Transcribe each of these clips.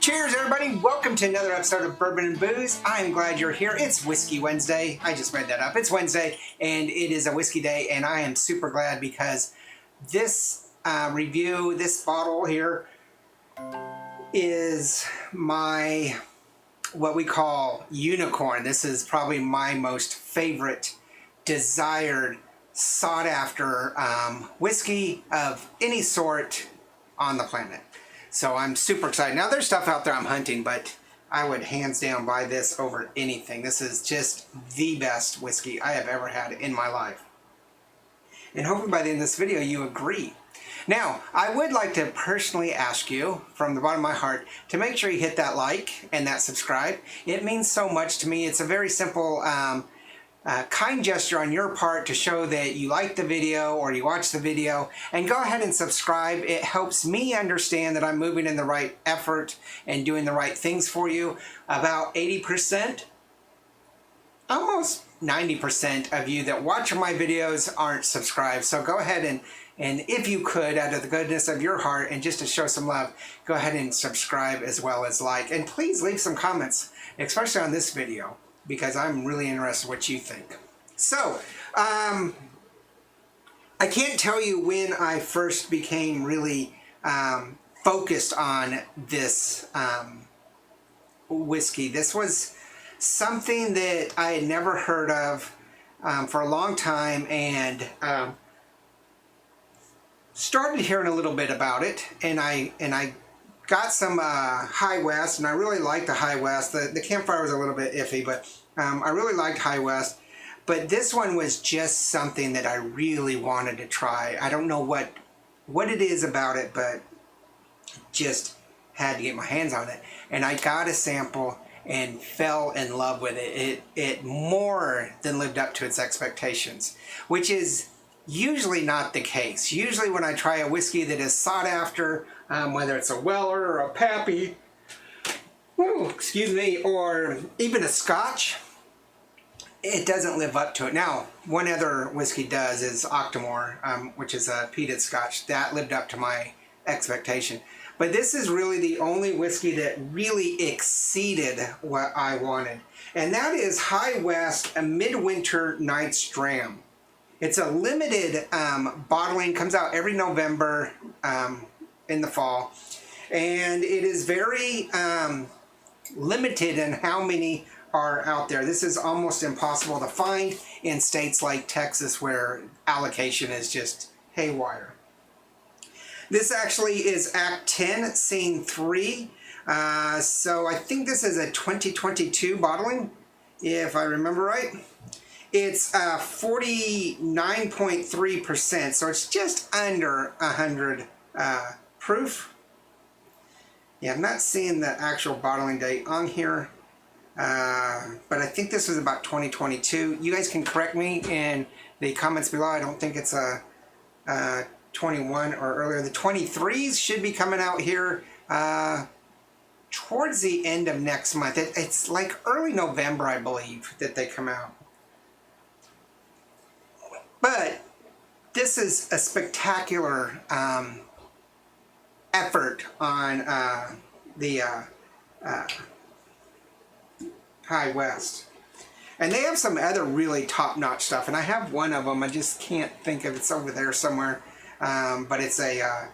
Cheers, everybody. Welcome to another episode of Bourbon and Booze. I'm glad you're here. It's Whiskey Wednesday. I just made that up. It's Wednesday, and it is a whiskey day, and I am super glad because this review, this bottle here, is my, what we call unicorn. This is probably my most favorite, desired, sought-after whiskey of any sort on the planet. So I'm super excited. Now there's stuff out there I'm hunting, but I would hands down buy this over anything. This is just the best whiskey I have ever had in my life. And hopefully by the end of this video you agree. Now, I would like to personally ask you from the bottom of my heart to make sure you hit that like and that subscribe. It means so much to me. It's a very simple kind gesture on your part to show that you like the video or you watch the video, and go ahead and subscribe. It helps me understand that I'm moving in the right effort and doing the right things for you. About 80%, almost 90% of you that watch my videos aren't subscribed. So go ahead and if you could, out of the goodness of your heart and just to show some love, go ahead and subscribe as well as like. And please leave some comments, especially on this video, because I'm really interested in what you think. So, I can't tell you when I first became really focused on this whiskey. This was something that I had never heard of for a long time, and started hearing a little bit about it, and I got some High West, and I really liked the High West. The Campfire was a little bit iffy, but I really liked High West. But this one was just something that I really wanted to try. I don't know what it is about it, but just had to get my hands on it. And I got a sample and fell in love with it. It more than lived up to its expectations, which is usually not the case. Usually when I try a whiskey that is sought after, whether it's a Weller or a Pappy, excuse me, or even a Scotch, it doesn't live up to it. Now, one other whiskey does is Octomore, which is a peated Scotch. That lived up to my expectation. But this is really the only whiskey that really exceeded what I wanted. And that is High West, a Midwinter Night's Dram. It's a limited bottling, comes out every November in the fall, and it is very limited in how many are out there. This is almost impossible to find in states like Texas where allocation is just haywire. This actually is Act 10, Scene 3, so I think this is a 2022 bottling, if I remember right. It's 49.3%, so it's just under 100 proof. Yeah, I'm not seeing the actual bottling date on here, but I think this was about 2022. You guys can correct me in the comments below. I don't think it's a 21 or earlier. The 23s should be coming out here towards the end of next month. It's like early November, I believe, that they come out. But this is a spectacular effort on the High West. And they have some other really top-notch stuff, and I have one of them. I just can't think of it. It's over there somewhere. But it's a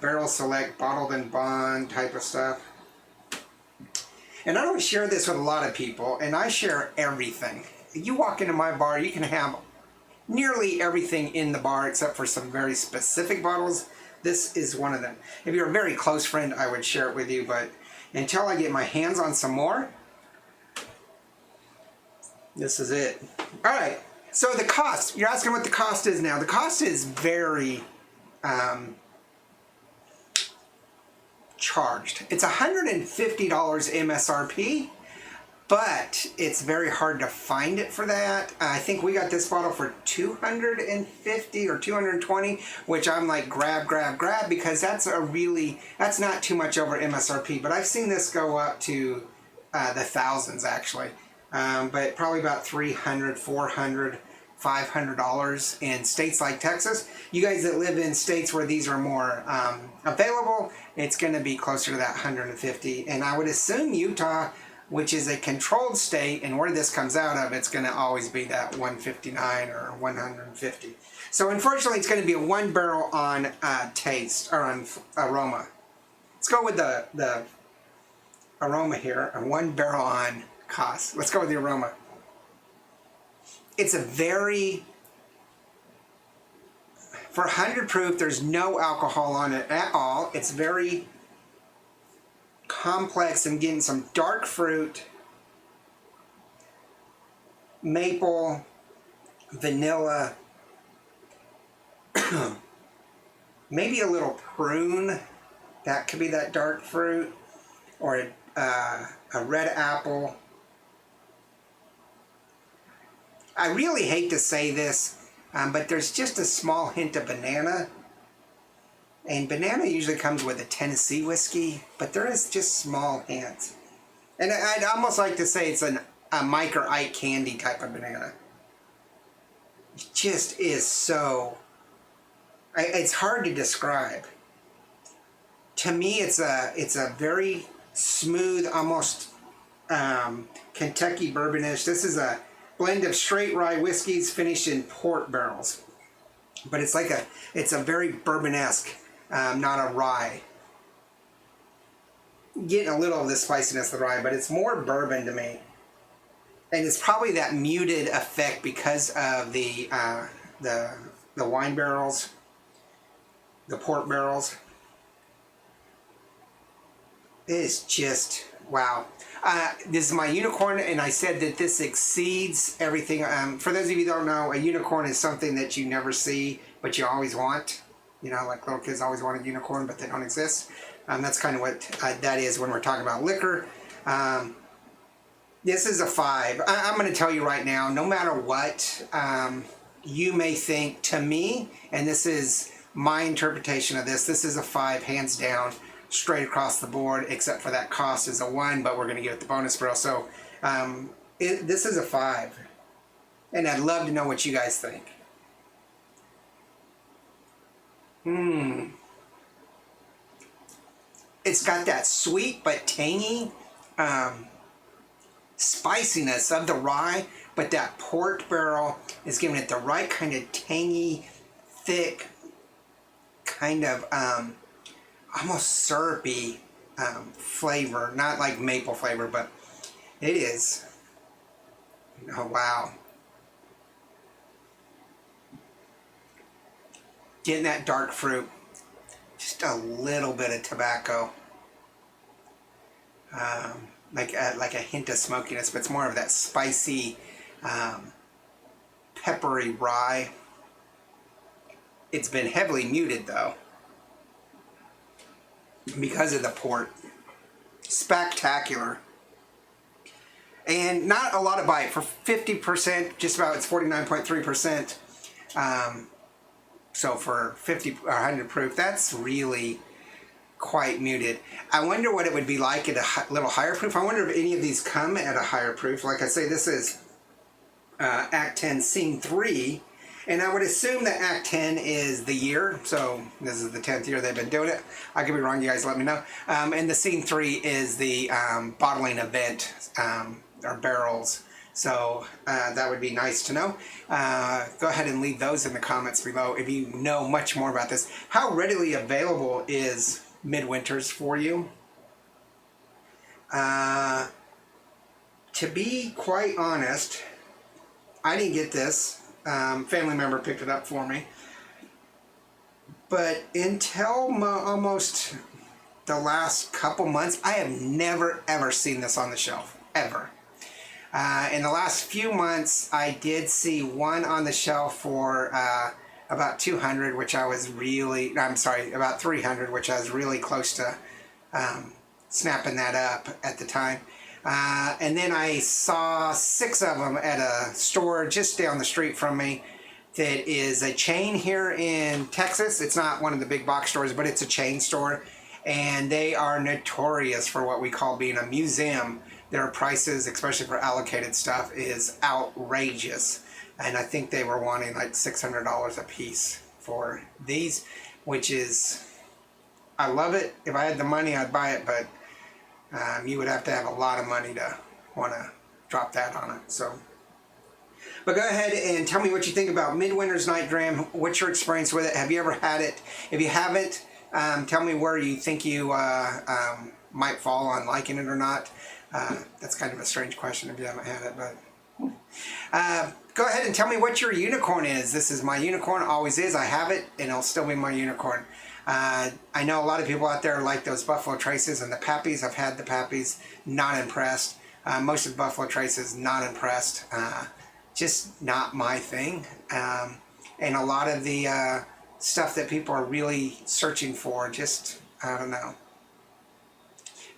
barrel select, bottled and bond type of stuff. And I don't share this with a lot of people, and I share everything. You walk into my bar, you can have nearly everything in the bar except for some very specific bottles. This is one of them. If you're a very close friend, I would share it with you, but until I get my hands on some more, this is it. All right, so the cost. You're asking what the cost is now. The cost is very charged. It's $150 MSRP. But it's very hard to find it for that. I think we got this bottle for $250 or $220, which I'm like, grab, because that's not too much over MSRP. But I've seen this go up to the thousands actually. But probably about $300, $400 $500 in states like Texas. You guys that live in states where these are more available, it's going to be closer to that 150. And I would assume Utah, which is a controlled state, and where this comes out of, it's going to always be that 159 or 150. So unfortunately, it's going to be a 1 barrel on taste, or on aroma. Let's go with the aroma here, a 1 barrel on cost. Let's go with the aroma. It's a very, for 100 proof, there's no alcohol on it at all. It's very complex. I'm getting some dark fruit, maple, vanilla, maybe a little prune. That could be that dark fruit, or a red apple. I really hate to say this, but there's just a small hint of banana. And banana usually comes with a Tennessee whiskey, but there is just small hints. And I'd almost like to say it's a Mike or Ike candy type of banana. It just is so... it's hard to describe. To me, it's a very smooth, almost Kentucky bourbonish. This is a blend of straight rye whiskeys finished in port barrels, but it's a very bourbonesque, not a rye. Getting a little of the spiciness of the rye, but it's more bourbon to me, and it's probably that muted effect because of the wine barrels, the port barrels. It is just wow. This is my unicorn, and I said that this exceeds everything. For those of you who don't know, a unicorn is something that you never see, but you always want. You know, like little kids always want a unicorn, but they don't exist. That's kind of what that is when we're talking about liquor. This is a 5. I'm going to tell you right now, no matter what you may think, to me, and this is my interpretation of this is a 5, hands down. Straight across the board, except for that cost is a 1, but we're going to give it the bonus barrel. So this is a 5, and I'd love to know what you guys think. It's got that sweet but tangy spiciness of the rye, but that port barrel is giving it the right kind of tangy, thick, kind of almost syrupy flavor. Not like maple flavor, but it is. Oh, wow. Getting that dark fruit. Just a little bit of tobacco. Like a hint of smokiness, but it's more of that spicy, peppery rye. It's been heavily muted, though, because of the port. Spectacular. And not a lot of bite. For 50%, just about, it's 49.3%. So for 50 or 100 proof, that's really quite muted. I wonder what it would be like at a little higher proof. I wonder if any of these come at a higher proof. Like I say, this is Act 10, Scene 3. And I would assume that Act 10 is the year. So this is the 10th year they've been doing it. I could be wrong. You guys let me know. And the Scene 3 is the bottling event, or barrels. So that would be nice to know. Go ahead and leave those in the comments below if you know much more about this. How readily available is Midwinters for you? To be quite honest, I didn't get this. Family member picked it up for me. But until almost the last couple months, I have never ever seen this on the shelf. Ever. In the last few months, I did see one on the shelf for about 200, which I was really, I'm sorry, about 300, which I was really close to snapping that up at the time. And then I saw 6 of them at a store just down the street from me that is a chain here in Texas. It's not one of the big box stores, but it's a chain store. And they are notorious for what we call being a museum. Their prices, especially for allocated stuff, is outrageous. and I think they were wanting like $600 a piece for these, which is, I love it. If I had the money, I'd buy it, but you would have to have a lot of money to want to drop that on it. So, but go ahead and tell me what you think about Midwinters Night Dram. What's your experience with it? Have you ever had it? If you haven't, tell me where you think you might fall on liking it or not. That's kind of a strange question if you haven't had it, but go ahead and tell me what your unicorn is. This is my unicorn, always is. I have it, and it'll still be my unicorn. I know a lot of people out there like those Buffalo Traces and the Pappies. I've had the Pappies, not impressed. Most of the Buffalo Traces, not impressed. Just not my thing. And a lot of the stuff that people are really searching for, just, I don't know.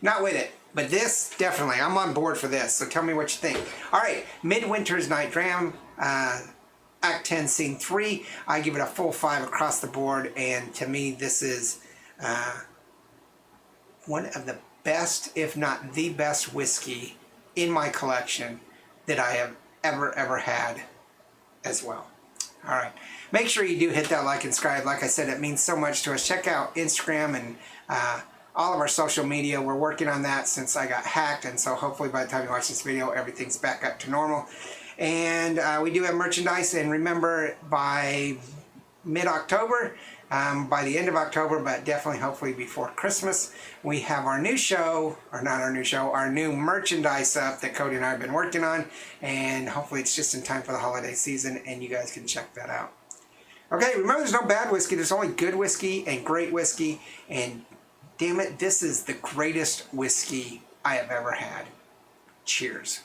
Not with it. But this, definitely, I'm on board for this. So tell me what you think. All right, Midwinters Night Dram, Act 10, Scene 3. I give it a full 5 across the board. And to me, this is one of the best, if not the best whiskey in my collection that I have ever had as well. All right. Make sure you do hit that like and subscribe. Like I said, it means so much to us. Check out Instagram and all of our social media. We're working on that since I got hacked, and so hopefully by the time you watch this video, everything's back up to normal. And we do have merchandise, and remember, by mid-October, by the end of October, but definitely hopefully before Christmas, we have our new show, or not our new show, our new merchandise up that Cody and I have been working on, and hopefully it's just in time for the holiday season, and you guys can check that out. Okay, remember, there's no bad whiskey. There's only good whiskey and great whiskey, and damn it, this is the greatest whiskey I have ever had. Cheers.